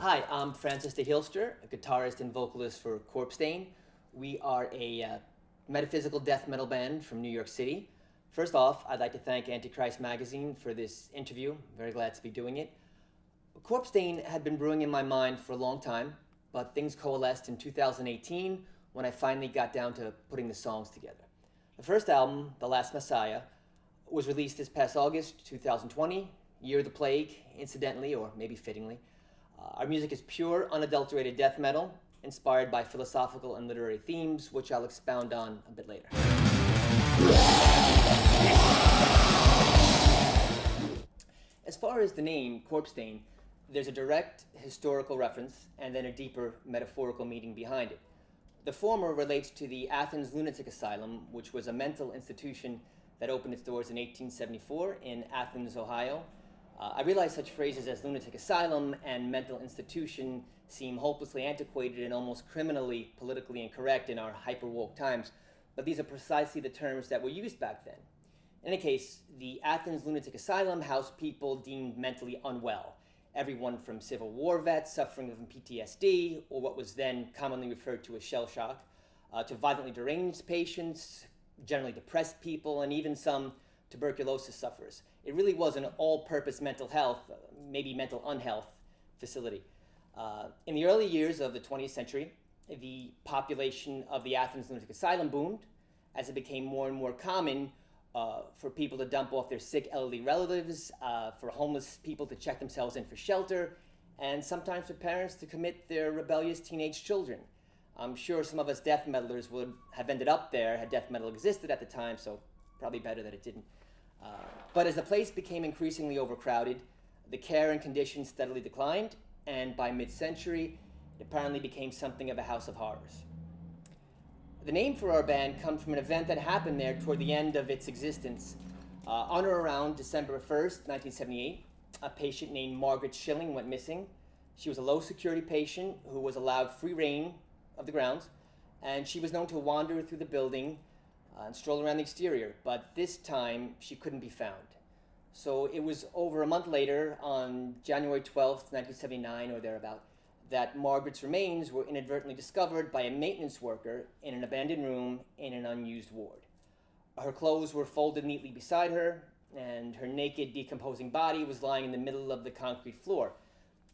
Hi, I'm Francis de Heolstor, a guitarist and vocalist for Corpstein. We are a metaphysical death metal band from New York City. First off, I'd like to thank Antichrist magazine for this interview. I'm very glad to be doing it. Corpstein had been brewing in my mind for a long time, but things coalesced in 2018 when I finally got down to putting the songs together. The first album, The Last Messiah, was released this past August 2020, year of the plague, incidentally, or maybe fittingly. Our music is pure, unadulterated death metal, inspired by philosophical and literary themes, which I'll expound on a bit later. As far as the name, Corpstein, there's a direct historical reference and then a deeper metaphorical meaning behind it. The former relates to the Athens Lunatic Asylum, which was a mental institution that opened its doors in 1874 in Athens, Ohio. I realize such phrases as lunatic asylum and mental institution seem hopelessly antiquated and almost criminally politically incorrect in our hyper-woke times, but these are precisely the terms that were used back then. In any case, the Athens Lunatic Asylum housed people deemed mentally unwell, everyone from Civil War vets suffering from PTSD, or what was then commonly referred to as shell shock, to violently deranged patients, generally depressed people, and even some tuberculosis sufferers. It really was an all-purpose mental health, maybe mental unhealth facility. In the early years of the 20th century, the population of the Athens Lunatic Asylum boomed as it became more and more common for people to dump off their sick elderly relatives, for homeless people to check themselves in for shelter, and sometimes for parents to commit their rebellious teenage children. I'm sure some of us death metalers would have ended up there had death metal existed at the time, so probably better that it didn't. But as the place became increasingly overcrowded, the care and conditions steadily declined, and by mid-century, it apparently became something of a house of horrors. The name for our band comes from an event that happened there toward the end of its existence. On or around December 1st, 1978, a patient named Margaret Schilling went missing. She was a low-security patient who was allowed free reign of the grounds, and she was known to wander through the building and stroll around the exterior, but this time she couldn't be found. So it was over a month later, on January 12th, 1979 or thereabout, that Margaret's remains were inadvertently discovered by a maintenance worker in an abandoned room in an unused ward. Her clothes were folded neatly beside her, and her naked, decomposing body was lying in the middle of the concrete floor.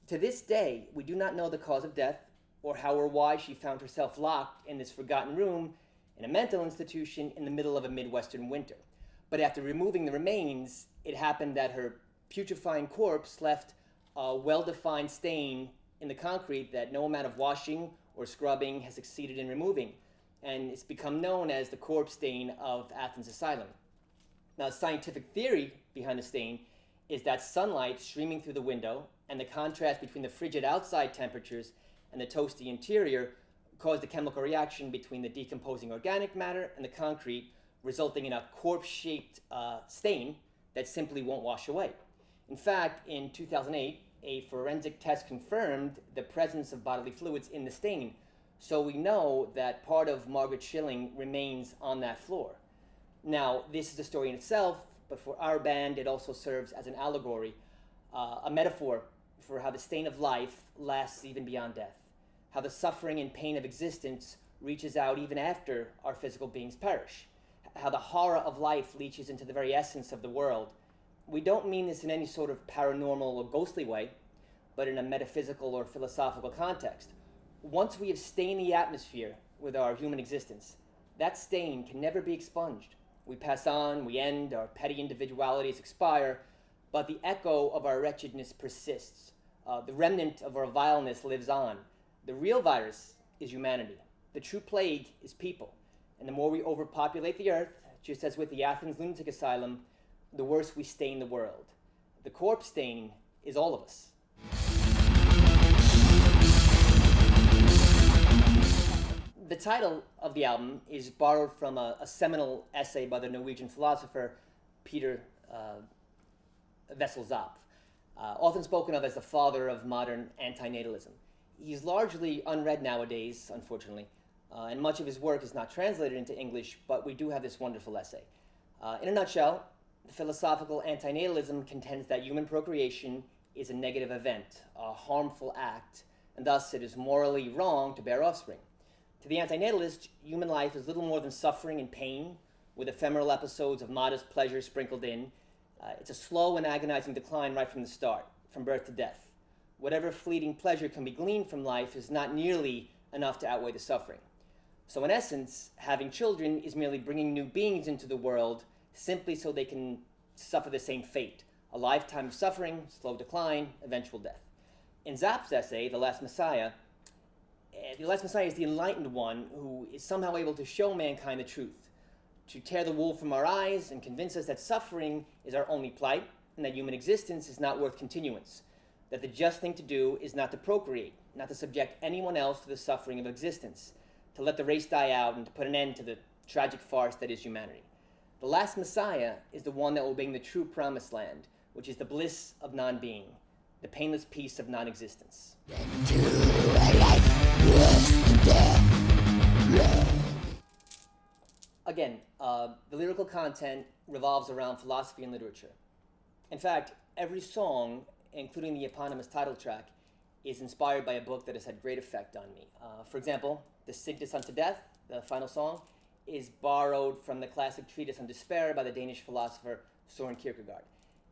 To this day, we do not know the cause of death or how or why she found herself locked in this forgotten room in a mental institution in the middle of a Midwestern winter. But after removing the remains, it happened that her putrefying corpse left a well-defined stain in the concrete that no amount of washing or scrubbing has succeeded in removing, and it's become known as the Corpstein of Athens Asylum. Now, the scientific theory behind the stain is that sunlight streaming through the window and the contrast between the frigid outside temperatures and the toasty interior caused a chemical reaction between the decomposing organic matter and the concrete, resulting in a corpse-shaped stain that simply won't wash away. In fact, in 2008, a forensic test confirmed the presence of bodily fluids in the stain, so we know that part of Margaret Schilling remains on that floor. Now, this is a story in itself, but for our band, it also serves as an allegory, a metaphor for how the stain of life lasts even beyond death, how the suffering and pain of existence reaches out even after our physical beings perish, how the horror of life leaches into the very essence of the world. We don't mean this in any sort of paranormal or ghostly way, but in a metaphysical or philosophical context. Once we have stained the atmosphere with our human existence, that stain can never be expunged. We pass on, we end, our petty individualities expire, but the echo of our wretchedness persists. The remnant of our vileness lives on. The real virus is humanity. The true plague is people. And the more we overpopulate the earth, just as with the Athens Lunatic Asylum, the worse we stain the world. The corpse stain is all of us. The title of the album is borrowed from a seminal essay by the Norwegian philosopher Peter Wessel-Zapf, often spoken of as the father of modern antinatalism. He's largely unread nowadays, unfortunately, and much of his work is not translated into English, but we do have this wonderful essay. In a nutshell, philosophical antinatalism contends that human procreation is a negative event, a harmful act, and thus it is morally wrong to bear offspring. To the antinatalist, human life is little more than suffering and pain, with ephemeral episodes of modest pleasure sprinkled in. It's a slow and agonizing decline right from the start, from birth to death. Whatever fleeting pleasure can be gleaned from life is not nearly enough to outweigh the suffering. So in essence, having children is merely bringing new beings into the world simply so they can suffer the same fate, a lifetime of suffering, slow decline, eventual death. In Zapp's essay, The Last Messiah is the enlightened one who is somehow able to show mankind the truth, to tear the wool from our eyes and convince us that suffering is our only plight and that human existence is not worth continuance, that the just thing to do is not to procreate, not to subject anyone else to the suffering of existence, to let the race die out and to put an end to the tragic farce that is humanity. The last Messiah is the one that will bring the true promised land, which is the bliss of non-being, the painless peace of non-existence. Again, the lyrical content revolves around philosophy and literature. In fact, every song, including the eponymous title track, is inspired by a book that has had great effect on me. For example, the Sickness Unto Death, the final song, is borrowed from the classic treatise on despair by the Danish philosopher Søren Kierkegaard.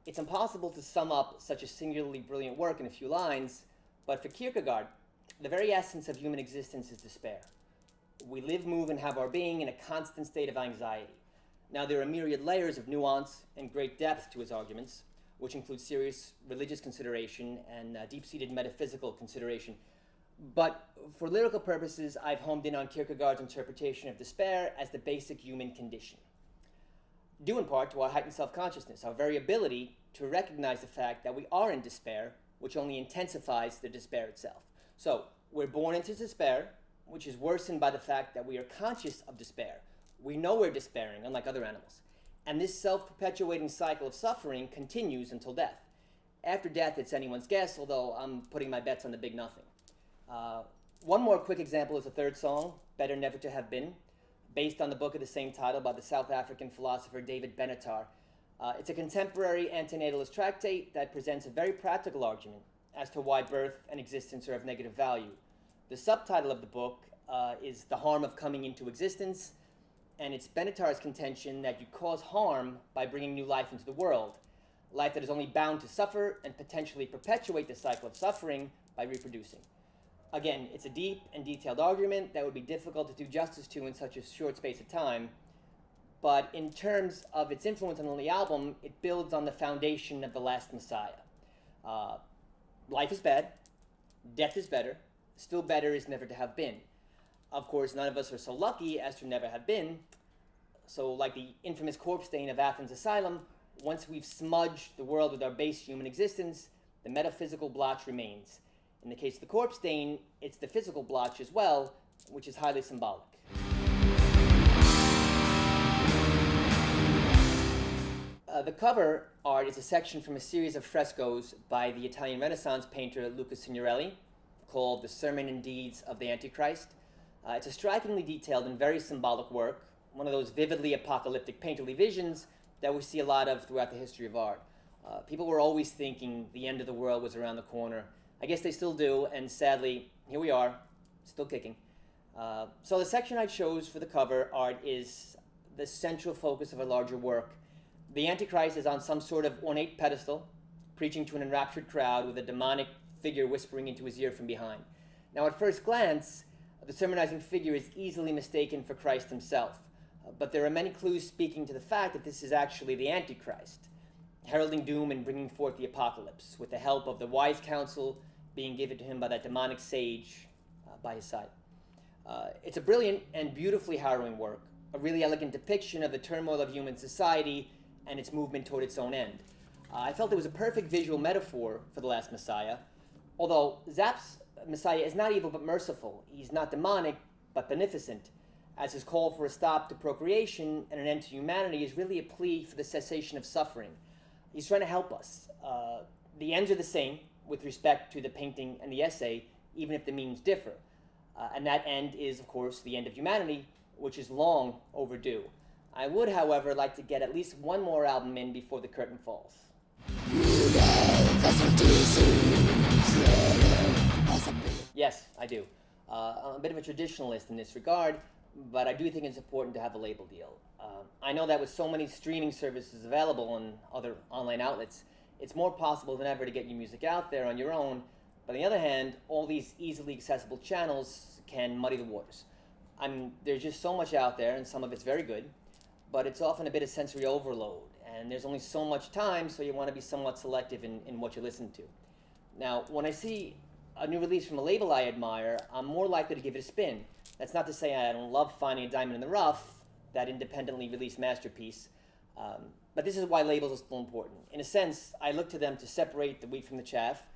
It's impossible to sum up such a singularly brilliant work in a few lines, but for Kierkegaard, the very essence of human existence is despair. We live, move, and have our being in a constant state of anxiety. Now, there are myriad layers of nuance and great depth to his arguments, which include serious religious consideration and deep-seated metaphysical consideration. But for lyrical purposes, I've homed in on Kierkegaard's interpretation of despair as the basic human condition, due in part to our heightened self-consciousness, our very ability to recognize the fact that we are in despair, which only intensifies the despair itself. So, we're born into despair, which is worsened by the fact that we are conscious of despair. We know we're despairing, unlike other animals. And this self-perpetuating cycle of suffering continues until death. After death, it's anyone's guess, although I'm putting my bets on the big nothing. One more quick example is the third song, Better Never to Have Been, based on the book of the same title by the South African philosopher David Benatar. It's a contemporary antinatalist tractate that presents a very practical argument as to why birth and existence are of negative value. The subtitle of the book is The Harm of Coming into Existence, and it's Benatar's contention that you cause harm by bringing new life into the world, life that is only bound to suffer and potentially perpetuate the cycle of suffering by reproducing. Again, it's a deep and detailed argument that would be difficult to do justice to in such a short space of time, but in terms of its influence on the album, it builds on the foundation of The Last Messiah. Life is bad, death is better, still better is never to have been. Of course, none of us are so lucky as to never have been, so like the infamous Corpstein of Athens Asylum, once we've smudged the world with our base human existence, the metaphysical blotch remains. In the case of the Corpstein, it's the physical blotch as well, which is highly symbolic. The cover art is a section from a series of frescoes by the Italian Renaissance painter Luca Signorelli called The Sermon and Deeds of the Antichrist. It's a strikingly detailed and very symbolic work, one of those vividly apocalyptic painterly visions that we see a lot of throughout the history of art. People were always thinking the end of the world was around the corner. I guess they still do, and sadly, here we are, still kicking. So the section I chose for the cover art is the central focus of a larger work. The Antichrist is on some sort of ornate pedestal, preaching to an enraptured crowd with a demonic figure whispering into his ear from behind. Now, at first glance, the sermonizing figure is easily mistaken for Christ himself, but there are many clues speaking to the fact that this is actually the Antichrist, heralding doom and bringing forth the apocalypse, with the help of the wise counsel being given to him by that demonic sage by his side. It's a brilliant and beautifully harrowing work, a really elegant depiction of the turmoil of human society and its movement toward its own end. I felt it was a perfect visual metaphor for The Last Messiah, although Zapp's Messiah is not evil but merciful. He's not demonic but beneficent, as his call for a stop to procreation and an end to humanity is really a plea for the cessation of suffering. He's trying to help us. The ends are the same with respect to the painting and the essay, even if the means differ. And that end is, of course, the end of humanity, which is long overdue. I would, however, like to get at least one more album in before the curtain falls. Yes, I do. I'm a bit of a traditionalist in this regard, but I do think it's important to have a label deal. I know that with so many streaming services available on other online outlets, it's more possible than ever to get your music out there on your own. But on the other hand, all these easily accessible channels can muddy the waters. I mean, there's just so much out there, and some of it's very good, but it's often a bit of sensory overload, and there's only so much time, so you want to be somewhat selective in what you listen to. Now, when I see a new release from a label I admire, I'm more likely to give it a spin. That's not to say I don't love finding a diamond in the rough, that independently released masterpiece, but this is why labels are still important. In a sense, I look to them to separate the wheat from the chaff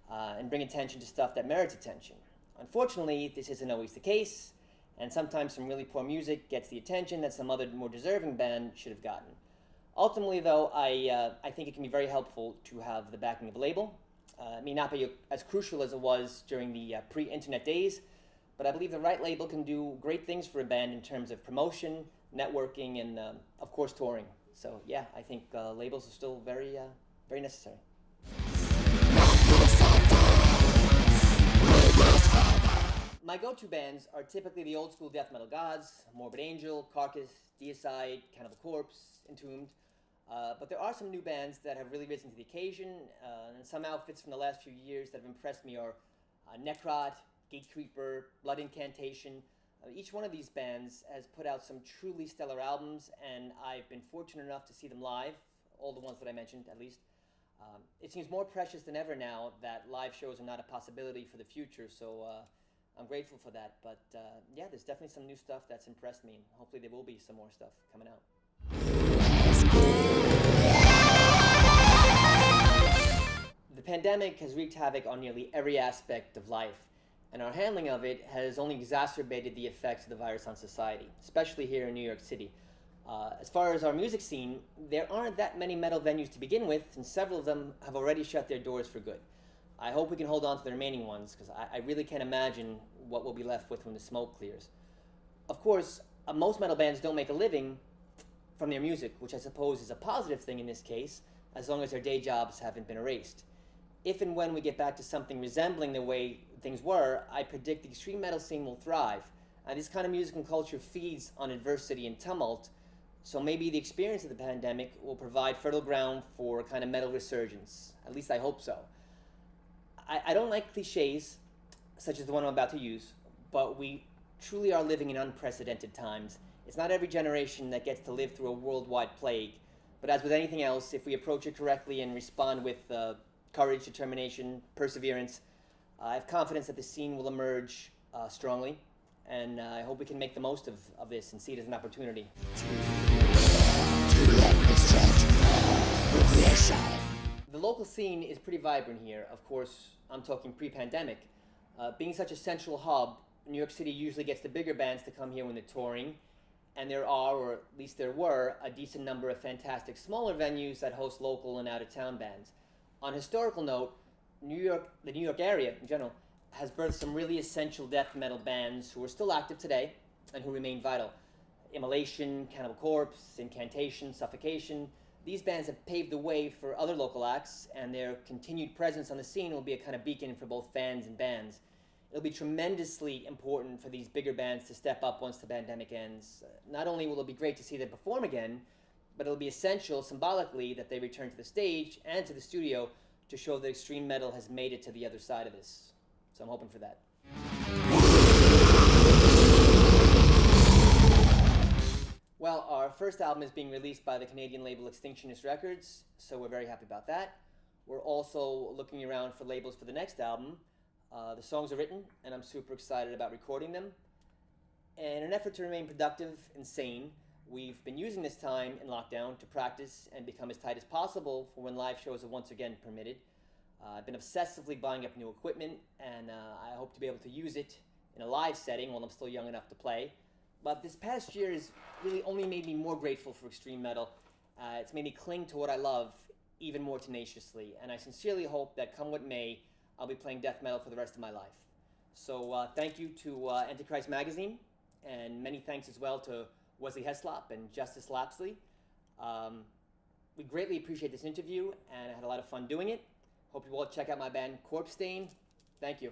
and bring attention to stuff that merits attention. Unfortunately, this isn't always the case, and sometimes some really poor music gets the attention that some other more deserving band should have gotten. Ultimately, though, I think it can be very helpful to have the backing of a label. It may not be as crucial as it was during the pre-internet days, but I believe the right label can do great things for a band in terms of promotion, networking, and of course touring. So yeah, I think labels are still very necessary. My go-to bands are typically the old school death metal gods: Morbid Angel, Carcass, Deicide, Cannibal Corpse, Entombed. But there are some new bands that have really risen to the occasion, and some outfits from the last few years that have impressed me are Necrot, Gatecreeper, Blood Incantation. Each one of these bands has put out some truly stellar albums, and I've been fortunate enough to see them live, all the ones that I mentioned at least. It seems more precious than ever now that live shows are not a possibility for the future, so I'm grateful for that. But yeah, there's definitely some new stuff that's impressed me, and hopefully there will be some more stuff coming out. The pandemic has wreaked havoc on nearly every aspect of life, and our handling of it has only exacerbated the effects of the virus on society, especially here in New York City. As far as our music scene, there aren't that many metal venues to begin with, and several of them have already shut their doors for good. I hope we can hold on to the remaining ones, because I really can't imagine what we'll be left with when the smoke clears. Of course, most metal bands don't make a living from their music, which I suppose is a positive thing in this case, as long as their day jobs haven't been erased. If and when we get back to something resembling the way things were, I predict the extreme metal scene will thrive. And this kind of music and culture feeds on adversity and tumult, so maybe the experience of the pandemic will provide fertile ground for a kind of metal resurgence. At least I hope so. I don't like cliches, such as the one I'm about to use, but we truly are living in unprecedented times. It's not every generation that gets to live through a worldwide plague, but as with anything else, if we approach it correctly and respond with courage, determination, perseverance, I have confidence that the scene will emerge strongly, and I hope we can make the most of this and see it as an opportunity. The local scene is pretty vibrant here. Of course, I'm talking pre-pandemic. Being such a central hub, New York City usually gets the bigger bands to come here when they're touring, and there are, or at least there were, a decent number of fantastic smaller venues that host local and out-of-town bands. On a historical note, the New York area in general has birthed some really essential death metal bands who are still active today and who remain vital. Immolation, Cannibal Corpse, Incantation, Suffocation. These bands have paved the way for other local acts, and their continued presence on the scene will be a kind of beacon for both fans and bands. It'll be tremendously important for these bigger bands to step up once the pandemic ends. Not only will it be great to see them perform again, but it'll be essential symbolically that they return to the stage and to the studio to show that extreme metal has made it to the other side of this. So I'm hoping for that. Well, our first album is being released by the Canadian label Extinctionist Records, so we're very happy about that. We're also looking around for labels for the next album. The songs are written, and I'm super excited about recording them. And in an effort to remain productive and sane, we've been using this time in lockdown to practice and become as tight as possible for when live shows are once again permitted. I've been obsessively buying up new equipment, and I hope to be able to use it in a live setting while I'm still young enough to play. But this past year has really only made me more grateful for extreme metal. It's made me cling to what I love even more tenaciously, and I sincerely hope that come what may, I'll be playing death metal for the rest of my life. So thank you to Antichrist magazine, and many thanks as well to Wesley Heslop and Justice Lapsley. We greatly appreciate this interview, and I had a lot of fun doing it. Hope you all check out my band Corpstein. Thank you.